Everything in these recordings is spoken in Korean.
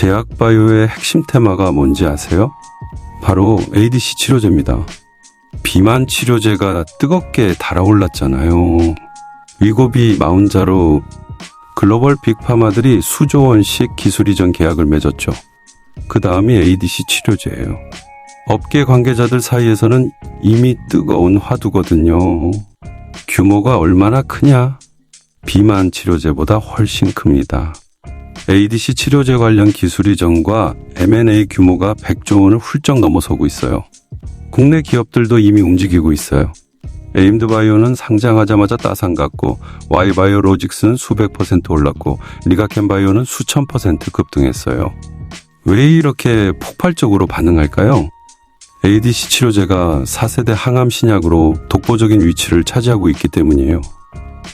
제약바이오의 핵심 테마가 뭔지 아세요? 바로 ADC 치료제입니다. 비만 치료제가 뜨겁게 달아올랐잖아요. 위고비 마운자로 글로벌 빅파마들이 수조 원씩 기술 이전 계약을 맺었죠. 그 다음이 ADC 치료제예요. 업계 관계자들 사이에서는 이미 뜨거운 화두거든요. 규모가 얼마나 크냐? 비만 치료제보다 훨씬 큽니다. ADC 치료제 관련 기술 이전과 M&A 규모가 100조 원을 훌쩍 넘어서고 있어요. 국내 기업들도 이미 움직이고 있어요. 에임드바이오는 상장하자마자 따상갔고, Y바이오로직스는 수백 % 올랐고, 리가켄바이오는 수천 % 급등했어요. 왜 이렇게 폭발적으로 반응할까요? ADC 치료제가 4세대 항암 신약으로 독보적인 위치를 차지하고 있기 때문이에요.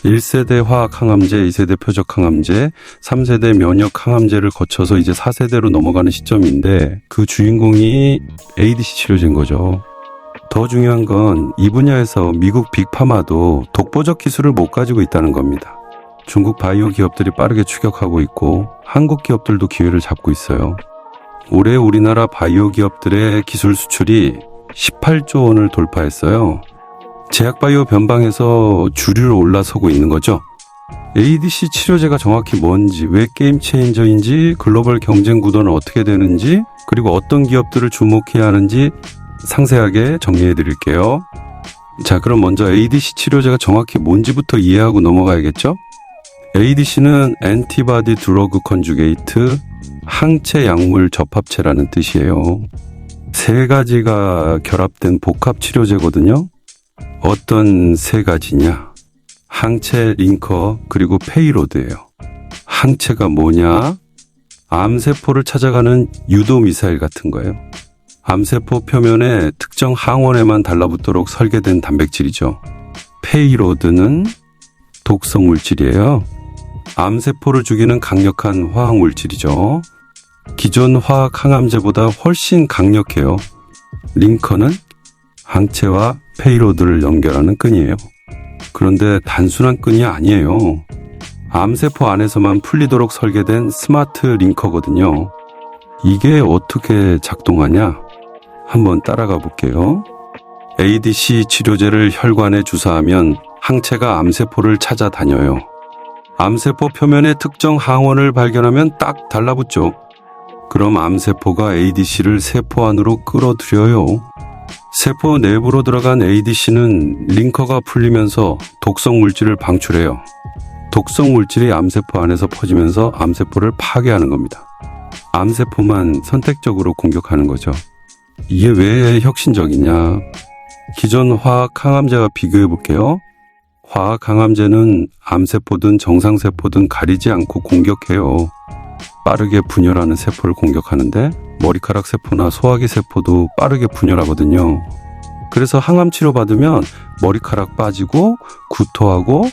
1세대 화학 항암제, 2세대 표적 항암제, 3세대 면역 항암제를 거쳐서 이제 4세대로 넘어가는 시점인데 그 주인공이 ADC 치료제인 거죠. 더 중요한 건 이 분야에서 미국 빅파마도 독보적 기술을 못 가지고 있다는 겁니다. 중국 바이오 기업들이 빠르게 추격하고 있고 한국 기업들도 기회를 잡고 있어요. 올해 우리나라 바이오 기업들의 기술 수출이 18조 원을 돌파했어요. 제약바이오 변방에서 주류로 올라서고 있는 거죠. ADC 치료제가 정확히 뭔지, 왜 게임 체인저인지, 글로벌 경쟁 구도는 어떻게 되는지, 그리고 어떤 기업들을 주목해야 하는지 상세하게 정리해 드릴게요. 자, 그럼 먼저 ADC 치료제가 정확히 뭔지부터 이해하고 넘어가야겠죠? ADC는 엔티바디 드러그 컨주게이트, 항체 약물 접합체라는 뜻이에요. 세 가지가 결합된 복합 치료제거든요. 어떤 세 가지냐? 항체, 링커, 그리고 페이로드예요. 항체가 뭐냐? 암세포를 찾아가는 유도 미사일 같은 거예요. 암세포 표면에 특정 항원에만 달라붙도록 설계된 단백질이죠. 페이로드는 독성 물질이에요. 암세포를 죽이는 강력한 화학 물질이죠. 기존 화학 항암제보다 훨씬 강력해요. 링커는 항체와 페이로드를 연결하는 끈이에요. 그런데 단순한 끈이 아니에요. 암세포 안에서만 풀리도록 설계된 스마트 링커거든요. 이게 어떻게 작동하냐? 한번 따라가 볼게요. ADC 치료제를 혈관에 주사하면 항체가 암세포를 찾아다녀요. 암세포 표면에 특정 항원을 발견하면 딱 달라붙죠. 그럼 암세포가 ADC를 세포 안으로 끌어들여요. 세포 내부로 들어간 ADC는 링커가 풀리면서 독성 물질을 방출해요. 독성 물질이 암세포 안에서 퍼지면서 암세포를 파괴하는 겁니다. 암세포만 선택적으로 공격하는 거죠. 이게 왜 혁신적이냐? 기존 화학 항암제와 비교해 볼게요. 화학 항암제는 암세포든 정상세포든 가리지 않고 공격해요. 빠르게 분열하는 세포를 공격하는데 머리카락 세포나 소화기 세포도 빠르게 분열하거든요. 그래서 항암 치료 받으면 머리카락 빠지고 구토하고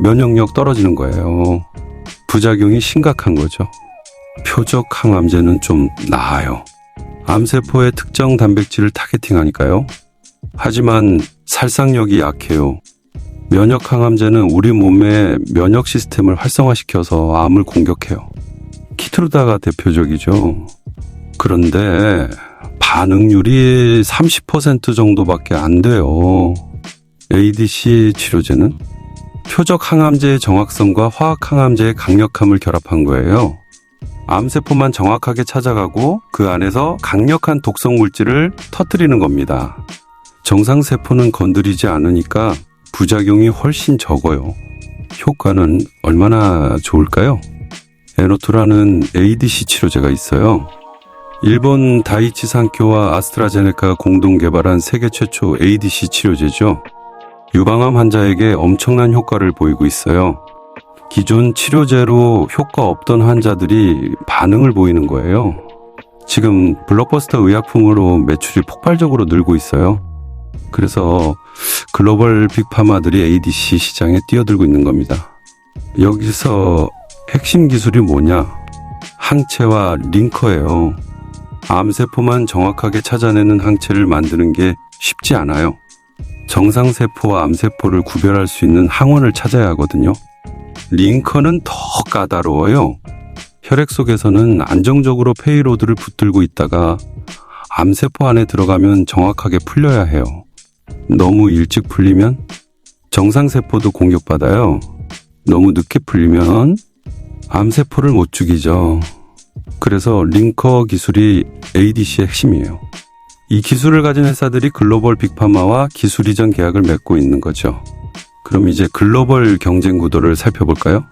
면역력 떨어지는 거예요. 부작용이 심각한 거죠. 표적 항암제는 좀 나아요. 암세포의 특정 단백질을 타겟팅하니까요. 하지만 살상력이 약해요. 면역 항암제는 우리 몸의 면역 시스템을 활성화시켜서 암을 공격해요. 키트루다가 대표적이죠. 그런데 반응률이 30% 정도밖에 안 돼요. ADC 치료제는 표적 항암제의 정확성과 화학 항암제의 강력함을 결합한 거예요. 암세포만 정확하게 찾아가고 그 안에서 강력한 독성 물질을 터뜨리는 겁니다. 정상세포는 건드리지 않으니까 부작용이 훨씬 적어요. 효과는 얼마나 좋을까요? 에노투라는 ADC 치료제가 있어요. 일본 다이치 산교와 아스트라제네카가 공동 개발한 세계 최초 ADC 치료제죠. 유방암 환자에게 엄청난 효과를 보이고 있어요. 기존 치료제로 효과 없던 환자들이 반응을 보이는 거예요. 지금 블록버스터 의약품으로 매출이 폭발적으로 늘고 있어요. 그래서 글로벌 빅파마들이 ADC 시장에 뛰어들고 있는 겁니다. 여기서 핵심 기술이 뭐냐? 항체와 링커예요. 암세포만 정확하게 찾아내는 항체를 만드는 게 쉽지 않아요. 정상세포와 암세포를 구별할 수 있는 항원을 찾아야 하거든요. 링커는 더 까다로워요. 혈액 속에서는 안정적으로 페이로드를 붙들고 있다가 암세포 안에 들어가면 정확하게 풀려야 해요. 너무 일찍 풀리면 정상세포도 공격받아요. 너무 늦게 풀리면 암세포를 못 죽이죠. 그래서 링커 기술이 ADC의 핵심이에요. 이 기술을 가진 회사들이 글로벌 빅파마와 기술 이전 계약을 맺고 있는 거죠. 그럼 이제 글로벌 경쟁 구도를 살펴볼까요?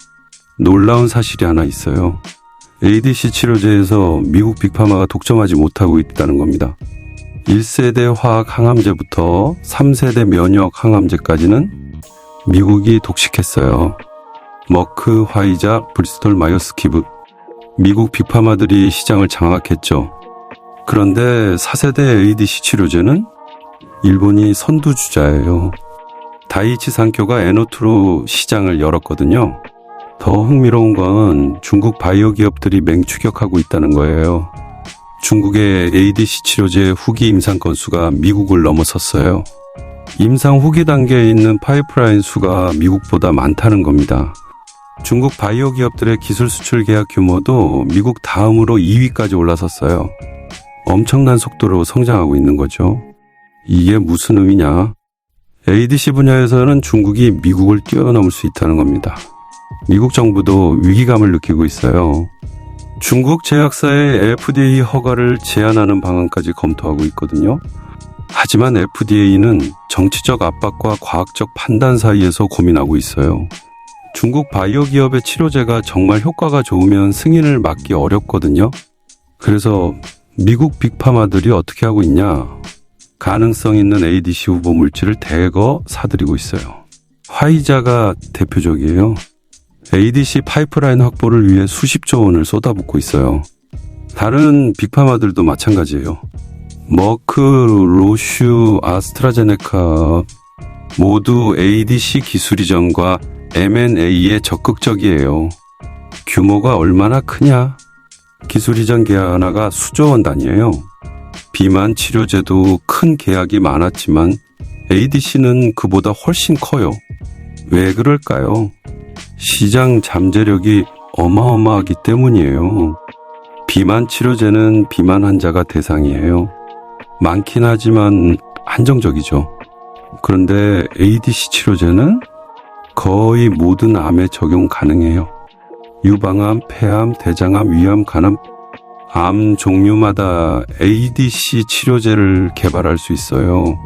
놀라운 사실이 하나 있어요. ADC 치료제에서 미국 빅파마가 독점하지 못하고 있다는 겁니다. 1세대 화학 항암제부터 3세대 면역 항암제까지는 미국이 독식했어요. 머크, 화이자, 브리스톨 마이어스키브. 미국 빅파마들이 시장을 장악했죠. 그런데 4세대 ADC 치료제는 일본이 선두주자예요. 다이이치 산쿄가 에노투로 시장을 열었거든요. 더 흥미로운 건 중국 바이오 기업들이 맹추격하고 있다는 거예요. 중국의 ADC 치료제 후기 임상 건수가 미국을 넘어섰어요. 임상 후기 단계에 있는 파이프라인 수가 미국보다 많다는 겁니다. 중국 바이오 기업들의 기술 수출 계약 규모도 미국 다음으로 2위까지 올라섰어요. 엄청난 속도로 성장하고 있는 거죠. 이게 무슨 의미냐? ADC 분야에서는 중국이 미국을 뛰어넘을 수 있다는 겁니다. 미국 정부도 위기감을 느끼고 있어요. 중국 제약사의 FDA 허가를 제한하는 방안까지 검토하고 있거든요. 하지만 FDA는 정치적 압박과 과학적 판단 사이에서 고민하고 있어요. 중국 바이오 기업의 치료제가 정말 효과가 좋으면 승인을 막기 어렵거든요. 그래서 미국 빅파마들이 어떻게 하고 있냐? 가능성 있는 ADC 후보 물질을 대거 사들이고 있어요. 화이자가 대표적이에요. ADC 파이프라인 확보를 위해 수십조 원을 쏟아붓고 있어요. 다른 빅파마들도 마찬가지예요. 머크, 로슈, 아스트라제네카 모두 ADC 기술 이전과 M&A에 적극적이에요. 규모가 얼마나 크냐? 기술 이전 계약 하나가 수조 원 단위예요. 비만 치료제도 큰 계약이 많았지만 ADC는 그보다 훨씬 커요. 왜 그럴까요? 시장 잠재력이 어마어마하기 때문이에요. 비만 치료제는 비만 환자가 대상이에요. 많긴 하지만 한정적이죠. 그런데 ADC 치료제는 거의 모든 암에 적용 가능해요. 유방암, 폐암, 대장암, 위암, 간암, 암 종류마다 ADC 치료제를 개발할 수 있어요.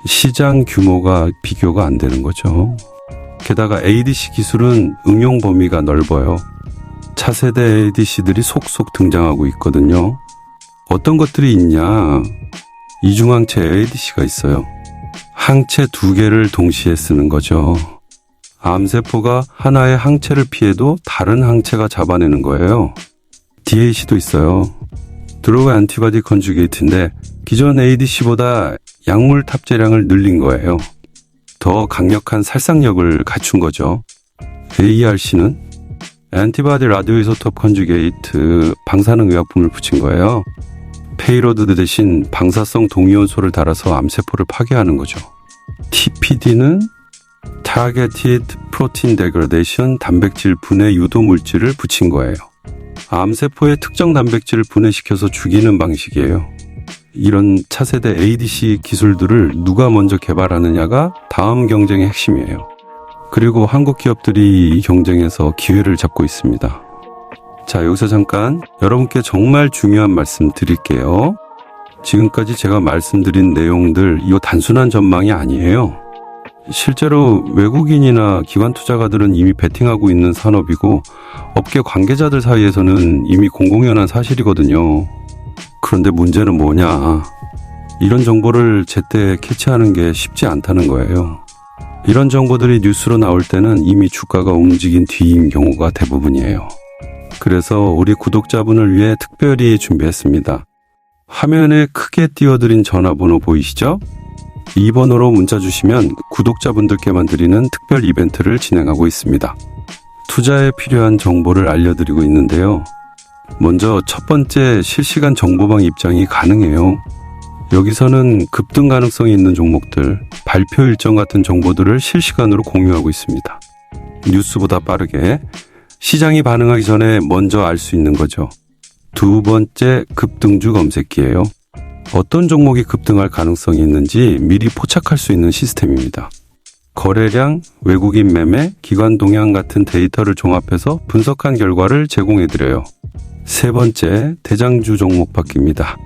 시장 규모가 비교가 안 되는 거죠. 게다가 ADC 기술은 응용 범위가 넓어요. 차세대 ADC들이 속속 등장하고 있거든요. 어떤 것들이 있냐? 이중항체 ADC가 있어요. 항체 2개를 동시에 쓰는 거죠. 암세포가 하나의 항체를 피해도 다른 항체가 잡아내는 거예요. DAC도 있어요. 드러그 안티바디 컨주게이트인데 기존 ADC보다 약물 탑재량을 늘린 거예요. 더 강력한 살상력을 갖춘 거죠. ARC는 안티바디 라디오이소톱 컨주게이트 방사능 의약품을 붙인 거예요. 페이로드 대신 방사성 동위원소를 달아서 암세포를 파괴하는 거죠. TPD는 Targeted Protein Degradation 단백질 분해 유도 물질을 붙인 거예요. 암세포의 특정 단백질을 분해시켜서 죽이는 방식이에요. 이런 차세대 ADC 기술들을 누가 먼저 개발하느냐가 다음 경쟁의 핵심이에요. 그리고 한국 기업들이 이 경쟁에서 기회를 잡고 있습니다. 자, 여기서 잠깐 여러분께 정말 중요한 말씀 드릴게요. 지금까지 제가 말씀드린 내용들, 이거 단순한 전망이 아니에요. 실제로 외국인이나 기관 투자가들은 이미 베팅하고 있는 산업이고 업계 관계자들 사이에서는 이미 공공연한 사실이거든요. 그런데 문제는 뭐냐? 이런 정보를 제때 캐치하는 게 쉽지 않다는 거예요. 이런 정보들이 뉴스로 나올 때는 이미 주가가 움직인 뒤인 경우가 대부분이에요. 그래서 우리 구독자분을 위해 특별히 준비했습니다. 화면에 크게 띄워드린 전화번호 보이시죠? 이 번호로 문자 주시면 구독자분들께만 드리는 특별 이벤트를 진행하고 있습니다. 투자에 필요한 정보를 알려드리고 있는데요. 먼저 첫 번째 실시간 정보방 입장이 가능해요. 여기서는 급등 가능성이 있는 종목들, 발표 일정 같은 정보들을 실시간으로 공유하고 있습니다. 뉴스보다 빠르게 시장이 반응하기 전에 먼저 알 수 있는 거죠. 두 번째, 급등주 검색기예요. 어떤 종목이 급등할 가능성이 있는지 미리 포착할 수 있는 시스템입니다. 거래량, 외국인 매매, 기관 동향 같은 데이터를 종합해서 분석한 결과를 제공해드려요. 세 번째, 대장주 종목 받기입니다.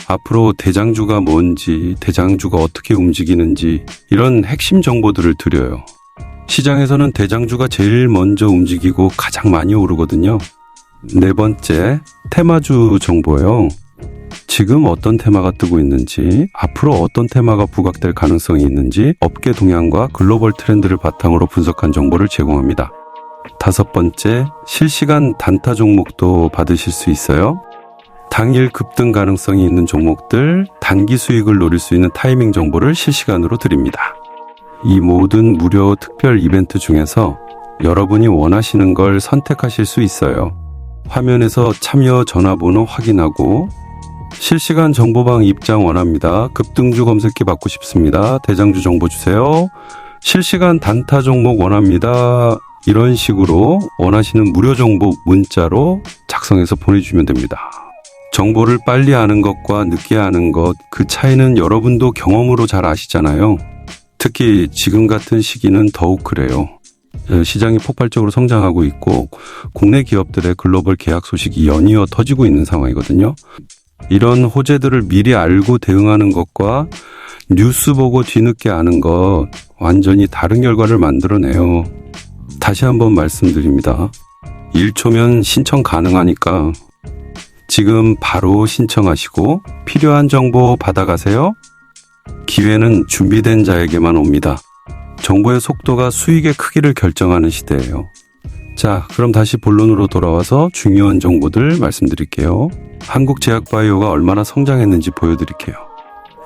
앞으로 대장주가 뭔지, 대장주가 어떻게 움직이는지 이런 핵심 정보들을 드려요. 시장에서는 대장주가 제일 먼저 움직이고 가장 많이 오르거든요. 네 번째, 테마주 정보예요. 지금 어떤 테마가 뜨고 있는지, 앞으로 어떤 테마가 부각될 가능성이 있는지 업계 동향과 글로벌 트렌드를 바탕으로 분석한 정보를 제공합니다. 다섯 번째, 실시간 단타 종목도 받으실 수 있어요. 당일 급등 가능성이 있는 종목들, 단기 수익을 노릴 수 있는 타이밍 정보를 실시간으로 드립니다. 이 모든 무료 특별 이벤트 중에서 여러분이 원하시는 걸 선택하실 수 있어요. 화면에서 참여 전화번호 확인하고 실시간 정보방 입장 원합니다. 급등주 검색기 받고 싶습니다. 대장주 정보 주세요. 실시간 단타 종목 원합니다. 이런 식으로 원하시는 무료 정보 문자로 작성해서 보내주시면 됩니다. 정보를 빨리 아는 것과 늦게 아는 것, 그 차이는 여러분도 경험으로 잘 아시잖아요. 특히 지금 같은 시기는 더욱 그래요. 시장이 폭발적으로 성장하고 있고 국내 기업들의 글로벌 계약 소식이 연이어 터지고 있는 상황이거든요. 이런 호재들을 미리 알고 대응하는 것과 뉴스 보고 뒤늦게 아는 것, 완전히 다른 결과를 만들어내요. 다시 한번 말씀드립니다. 1초면 신청 가능하니까 지금 바로 신청하시고 필요한 정보 받아가세요. 기회는 준비된 자에게만 옵니다. 정보의 속도가 수익의 크기를 결정하는 시대예요. 자, 그럼 다시 본론으로 돌아와서 중요한 정보들 말씀드릴게요. 한국 제약바이오가 얼마나 성장했는지 보여드릴게요.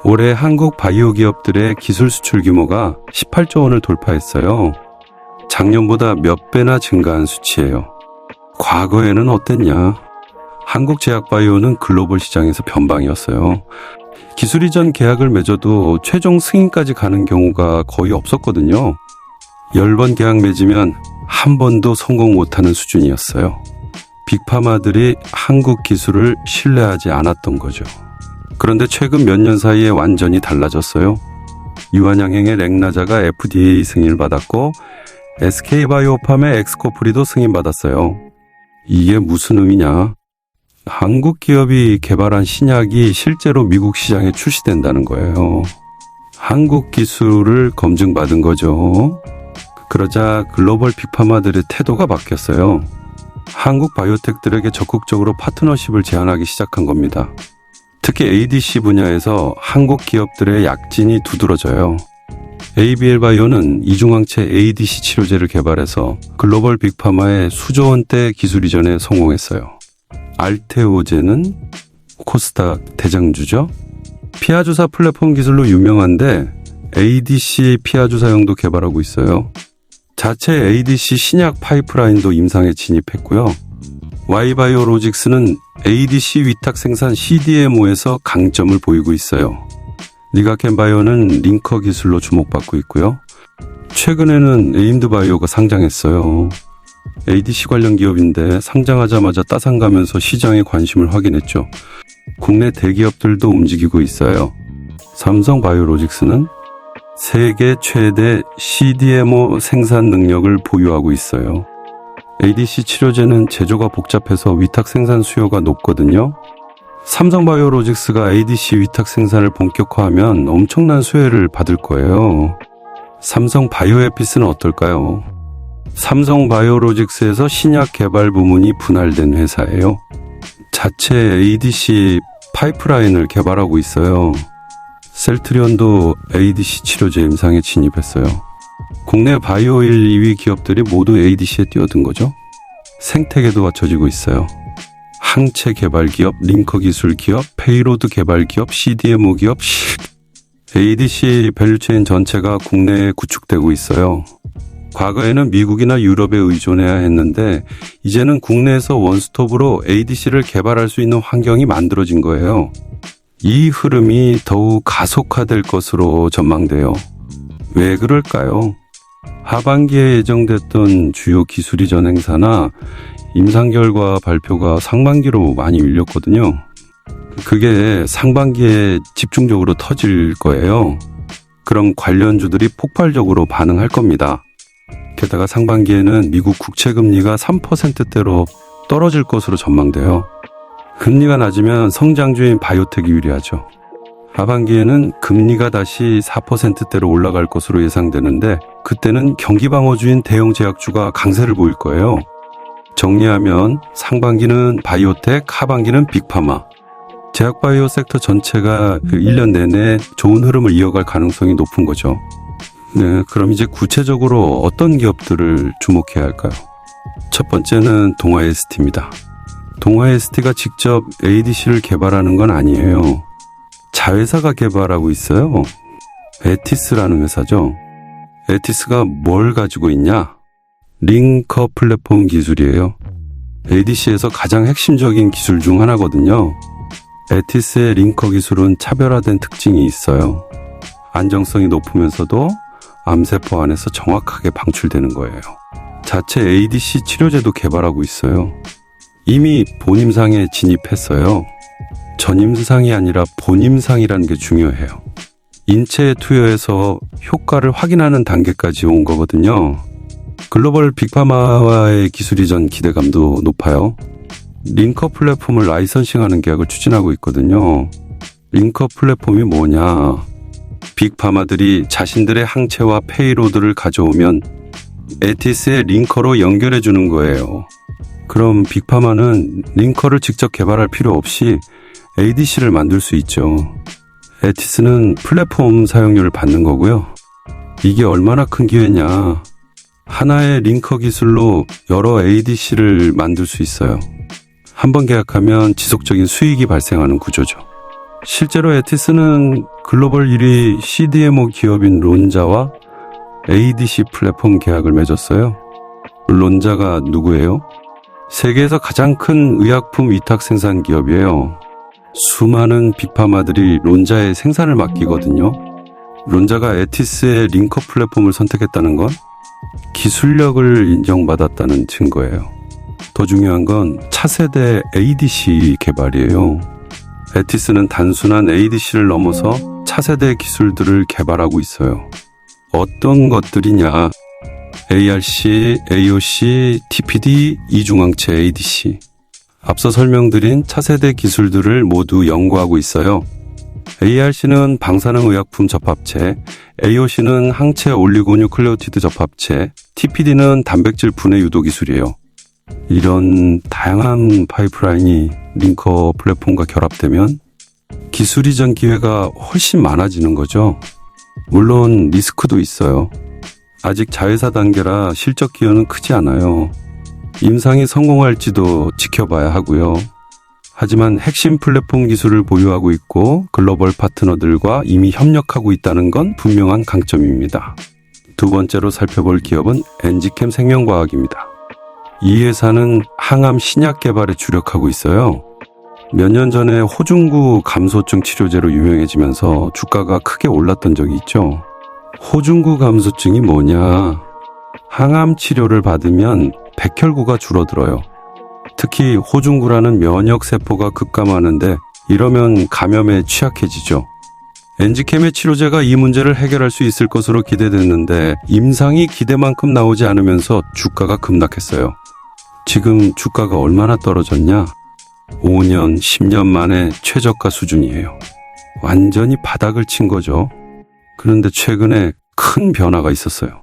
올해 한국 바이오 기업들의 기술 수출 규모가 18조 원을 돌파했어요. 작년보다 몇 배나 증가한 수치예요. 과거에는 어땠냐? 한국 제약바이오는 글로벌 시장에서 변방이었어요. 기술 이전 계약을 맺어도 최종 승인까지 가는 경우가 거의 없었거든요. 10번 계약 맺으면 한 번도 성공 못하는 수준이었어요. 빅파마들이 한국 기술을 신뢰하지 않았던 거죠. 그런데 최근 몇 년 사이에 완전히 달라졌어요. 유한양행의 렉나자가 FDA 승인을 받았고 SK바이오팜의 엑스코프리도 승인받았어요. 이게 무슨 의미냐? 한국 기업이 개발한 신약이 실제로 미국 시장에 출시된다는 거예요. 한국 기술을 검증받은 거죠. 그러자 글로벌 빅파마들의 태도가 바뀌었어요. 한국 바이오텍들에게 적극적으로 파트너십을 제안하기 시작한 겁니다. 특히 ADC 분야에서 한국 기업들의 약진이 두드러져요. ABL 바이오는 이중항체 ADC 치료제를 개발해서 글로벌 빅파마의 수조 원대 기술 이전에 성공했어요. 알테오제는 코스닥 대장주죠. 피하주사 플랫폼 기술로 유명한데 ADC 피하주사용도 개발하고 있어요. 자체 ADC 신약 파이프라인도 임상에 진입했고요. Y바이오로직스는 ADC 위탁 생산 CDMO에서 강점을 보이고 있어요. 니가켄바이오는 링커 기술로 주목받고 있고요. 최근에는 에임드바이오가 상장했어요. ADC 관련 기업인데 상장하자마자 따상가면서 시장의 관심을 확인했죠. 국내 대기업들도 움직이고 있어요. 삼성바이오로직스는 세계 최대 CDMO 생산 능력을 보유하고 있어요. ADC 치료제는 제조가 복잡해서 위탁 생산 수요가 높거든요. 삼성바이오로직스가 ADC 위탁 생산을 본격화하면 엄청난 수혜를 받을 거예요. 삼성바이오에피스는 어떨까요? 삼성바이오로직스에서 신약 개발 부문이 분할된 회사예요. 자체 ADC 파이프라인을 개발하고 있어요. 셀트리온도 ADC 치료제 임상에 진입했어요. 국내 바이오 1, 2위 기업들이 모두 ADC에 뛰어든 거죠. 생태계도 갖춰지고 있어요. 항체 개발 기업, 링커 기술 기업, 페이로드 개발 기업, CDMO 기업, ADC 밸류체인 전체가 국내에 구축되고 있어요. 과거에는 미국이나 유럽에 의존해야 했는데 이제는 국내에서 원스톱으로 ADC를 개발할 수 있는 환경이 만들어진 거예요. 이 흐름이 더욱 가속화될 것으로 전망돼요. 왜 그럴까요? 하반기에 예정됐던 주요 기술 이전 행사나 임상 결과 발표가 상반기로 많이 밀렸거든요. 그게 상반기에 집중적으로 터질 거예요. 그럼 관련주들이 폭발적으로 반응할 겁니다. 게다가 상반기에는 미국 국채금리가 3%대로 떨어질 것으로 전망돼요. 금리가 낮으면 성장주인 바이오텍이 유리하죠. 하반기에는 금리가 다시 4%대로 올라갈 것으로 예상되는데 그때는 경기방어주인 대형 제약주가 강세를 보일 거예요. 정리하면 상반기는 바이오텍, 하반기는 빅파마. 제약바이오 섹터 전체가 1년 내내 좋은 흐름을 이어갈 가능성이 높은 거죠. 네, 그럼 이제 구체적으로 어떤 기업들을 주목해야 할까요? 첫 번째는 동아ST입니다. 동아ST가 직접 ADC를 개발하는 건 아니에요. 자회사가 개발하고 있어요. 에티스라는 회사죠. 에티스가 뭘 가지고 있냐? 링커 플랫폼 기술이에요. ADC에서 가장 핵심적인 기술 중 하나거든요. 에티스의 링커 기술은 차별화된 특징이 있어요. 안정성이 높으면서도 암세포 안에서 정확하게 방출되는 거예요. 자체 ADC 치료제도 개발하고 있어요. 이미 본임상에 진입했어요. 전임상이 아니라 본임상이라는 게 중요해요. 인체에 투여해서 효과를 확인하는 단계까지 온 거거든요. 글로벌 빅파마와의 기술 이전 기대감도 높아요. 링커 플랫폼을 라이선싱하는 계약을 추진하고 있거든요. 링커 플랫폼이 뭐냐? 빅파마들이 자신들의 항체와 페이로드를 가져오면 에티스의 링커로 연결해 주는 거예요. 그럼 빅파마는 링커를 직접 개발할 필요 없이 ADC를 만들 수 있죠. 에티스는 플랫폼 사용료를 받는 거고요. 이게 얼마나 큰 기회냐. 하나의 링커 기술로 여러 ADC를 만들 수 있어요. 한번 계약하면 지속적인 수익이 발생하는 구조죠. 실제로 에티스는 글로벌 1위 CDMO 기업인 론자와 ADC 플랫폼 계약을 맺었어요. 론자가 누구예요? 세계에서 가장 큰 의약품 위탁 생산 기업이에요. 수많은 빅파마들이 론자의 생산을 맡기거든요. 론자가 에티스의 링커 플랫폼을 선택했다는 건 기술력을 인정받았다는 증거예요. 더 중요한 건 차세대 ADC 개발이에요. 에티스는 단순한 ADC를 넘어서 차세대 기술들을 개발하고 있어요. 어떤 것들이냐? ARC, AOC, TPD, 이중항체 ADC. 앞서 설명드린 차세대 기술들을 모두 연구하고 있어요. ARC는 방사능 의약품 접합체, AOC는 항체 올리고뉴클레오티드 접합체, TPD는 단백질 분해 유도 기술이에요. 이런 다양한 파이프라인이 링커 플랫폼과 결합되면 기술 이전 기회가 훨씬 많아지는 거죠. 물론 리스크도 있어요. 아직 자회사 단계라 실적 기여는 크지 않아요. 임상이 성공할지도 지켜봐야 하고요. 하지만 핵심 플랫폼 기술을 보유하고 있고 글로벌 파트너들과 이미 협력하고 있다는 건 분명한 강점입니다. 두 번째로 살펴볼 기업은 엔지캠 생명과학입니다. 이 회사는 항암 신약 개발에 주력하고 있어요. 몇 년 전에 호중구 감소증 치료제로 유명해지면서 주가가 크게 올랐던 적이 있죠. 호중구 감소증이 뭐냐? 항암 치료를 받으면 백혈구가 줄어들어요. 특히 호중구라는 면역세포가 급감하는데 이러면 감염에 취약해지죠. 엔지캠의 치료제가 이 문제를 해결할 수 있을 것으로 기대됐는데 임상이 기대만큼 나오지 않으면서 주가가 급락했어요. 지금 주가가 얼마나 떨어졌냐? 5년, 10년 만에 최저가 수준이에요. 완전히 바닥을 친 거죠. 그런데 최근에 큰 변화가 있었어요.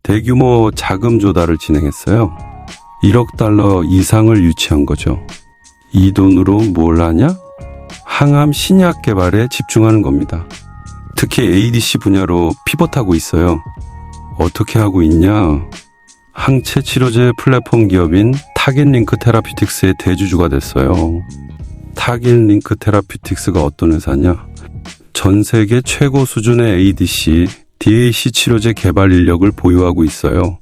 대규모 자금 조달을 진행했어요. 1억 달러 이상을 유치한 거죠. 이 돈으로 뭘 하냐? 항암 신약 개발에 집중하는 겁니다. 특히 ADC 분야로 피벗하고 있어요. 어떻게 하고 있냐? 항체 치료제 플랫폼 기업인 타겟링크 테라피틱스의 대주주가 됐어요. 타겟링크 테라피틱스가 어떤 회사냐? 전 세계 최고 수준의 ADC, DAC 치료제 개발 인력을 보유하고 있어요.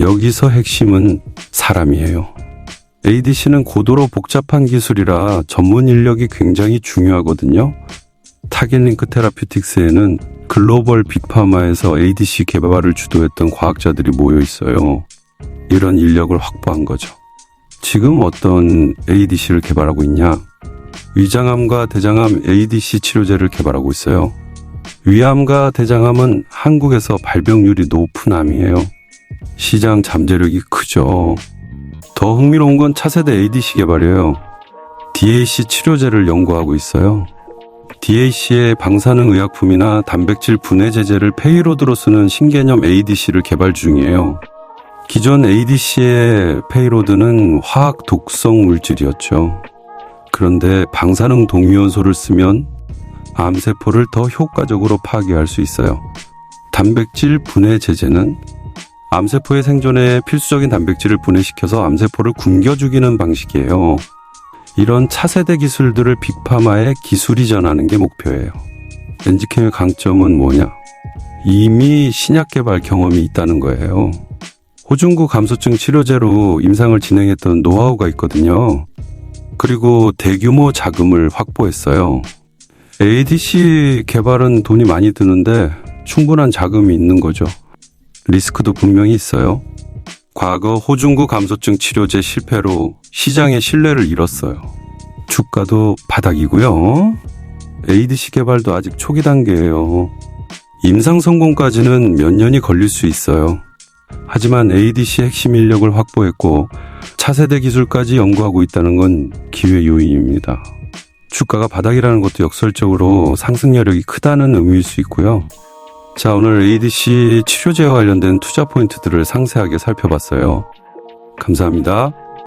여기서 핵심은 사람이에요. ADC는 고도로 복잡한 기술이라 전문 인력이 굉장히 중요하거든요. 타겟링크 테라피틱스에는 글로벌 빅파마에서 ADC 개발을 주도했던 과학자들이 모여 있어요. 이런 인력을 확보한 거죠. 지금 어떤 ADC를 개발하고 있냐? 위장암과 대장암 ADC 치료제를 개발하고 있어요. 위암과 대장암은 한국에서 발병률이 높은 암이에요. 시장 잠재력이 크죠. 더 흥미로운 건 차세대 ADC 개발이에요. DAC 치료제를 연구하고 있어요. DAC의 방사능 의약품이나 단백질 분해 제제를 페이로드로 쓰는 신개념 ADC를 개발 중이에요. 기존 ADC의 페이로드는 화학 독성 물질이었죠. 그런데 방사능 동위원소를 쓰면 암세포를 더 효과적으로 파괴할 수 있어요. 단백질 분해 제제는 암세포의 생존에 필수적인 단백질을 분해시켜서 암세포를 굶겨 죽이는 방식이에요. 이런 차세대 기술들을 빅파마에 기술 이전하는 게 목표예요. 엔지캠의 강점은 뭐냐? 이미 신약 개발 경험이 있다는 거예요. 호중구 감소증 치료제로 임상을 진행했던 노하우가 있거든요. 그리고 대규모 자금을 확보했어요. ADC 개발은 돈이 많이 드는데 충분한 자금이 있는 거죠. 리스크도 분명히 있어요. 과거 호중구 감소증 치료제 실패로 시장의 신뢰를 잃었어요. 주가도 바닥이고요. ADC 개발도 아직 초기 단계예요. 임상 성공까지는 몇 년이 걸릴 수 있어요. 하지만 ADC 핵심 인력을 확보했고 차세대 기술까지 연구하고 있다는 건 기회 요인입니다. 주가가 바닥이라는 것도 역설적으로 상승 여력이 크다는 의미일 수 있고요. 자, 오늘 ADC 치료제와 관련된 투자 포인트들을 상세하게 살펴봤어요. 감사합니다.